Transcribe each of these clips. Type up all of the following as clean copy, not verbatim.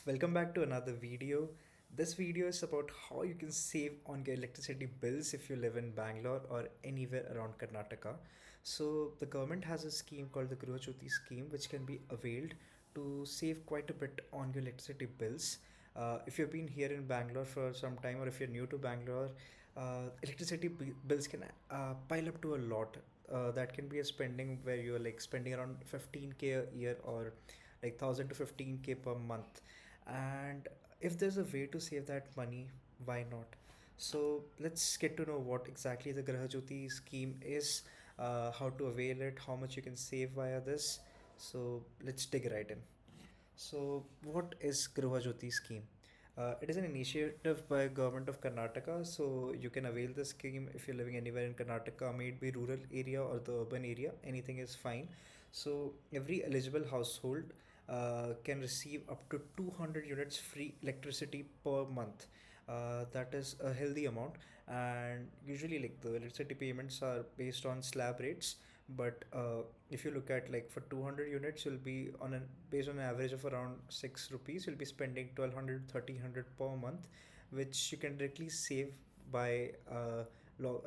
welcome back to another video. This video is about how you can save on your electricity bills if you live in Bangalore or anywhere around Karnataka. So the government has a scheme called the Gruha Jyoti Scheme, which can be availed to save quite a bit on your electricity bills. If you've been here in Bangalore for some time, or if you're new to Bangalore, electricity bills can pile up to a lot. That can be a spending where you're like spending around 15K a year, or like 1000 to 15K per month. And if there's a way to save that money, why not? So let's get to know what exactly the Graha Jyoti scheme is, how to avail it, how much you can save via this. So let's dig right in. So, what is Gruha Jyoti scheme? It is an initiative by government of Karnataka. So you can avail the scheme if you're living anywhere in Karnataka, may it be rural area or the urban area. Anything is fine. So every eligible household can receive up to 200 units free electricity per month. That is a healthy amount, and usually like the electricity payments are based on slab rates. But if you look at like for 200 units, you'll be on an based on an average of around 6 rupees, you'll be spending 1200 1300 per month, which you can directly save by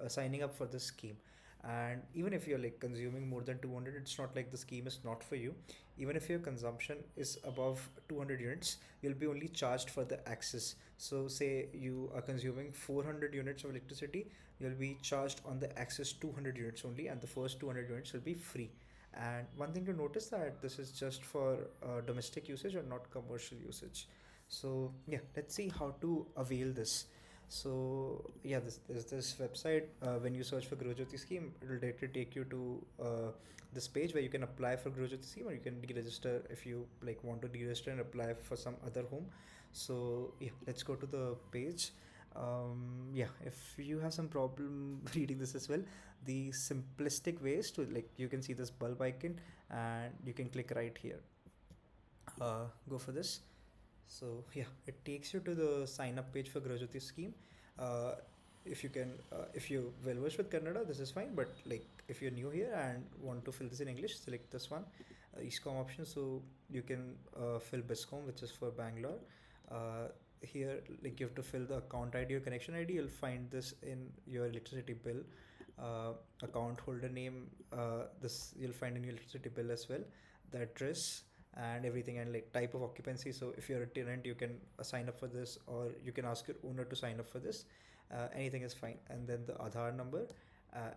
signing up for the scheme. And even if you're like consuming more than 200, it's not like the scheme is not for you. Even if your consumption is above 200 units, you'll be only charged for the access. So say you are consuming 400 units of electricity, you'll be charged on the access 200 units only, and the first 200 units will be free. And one thing to notice that this is just for domestic usage or not commercial usage. So yeah, let's see how to avail this. So yeah, there's this website. When you search for Gruha Jyoti scheme, it will directly take you to this page where you can apply for Gruha Jyoti scheme, or you can deregister if you like want to deregister and apply for some other home. So yeah, let's go to the page. Yeah, if you have some problem reading this as well, the simplistic ways to, like, you can see this bulb icon and you can click right here. Go for this. So yeah, it takes you to the sign up page for Gruha Jyoti scheme. Uh, if you well versed with Kannada, this is fine. But like if you're new here and want to fill this in English, select this one, Escom option. So you can fill Bescom, which is for Bangalore. Uh, Here, like, you have to fill the account ID or connection ID. You'll find this in your electricity bill. Account holder name. This you'll find in your electricity bill as well. The address and everything, and like type of occupancy. So if you're a tenant, you can sign up for this, or you can ask your owner to sign up for this. Anything is fine. And then the Aadhaar number,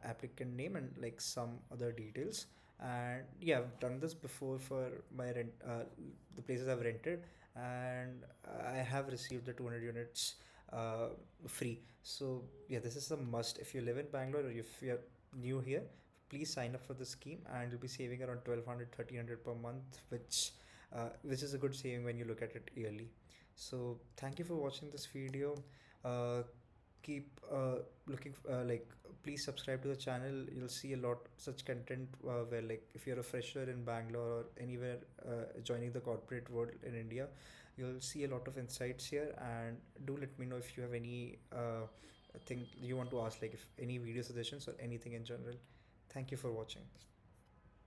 applicant name, and like some other details. And yeah, I've done this before for my rent, the places I've rented, and I have received the 200 units uh, free. So yeah, this is a must if you live in Bangalore, or if you're new here. Please sign up for the scheme, and you'll be saving around 1200 1300 per month, which is a good saving when you look at it yearly. So thank you for watching this video. uh, Keep looking like, please subscribe to the channel. You'll see a lot such content where, like, if you're a fresher in Bangalore or anywhere joining the corporate world in India, you'll see a lot of insights here. And do let me know if you have any thing you want to ask, like if any video suggestions or anything in general. Thank you for watching.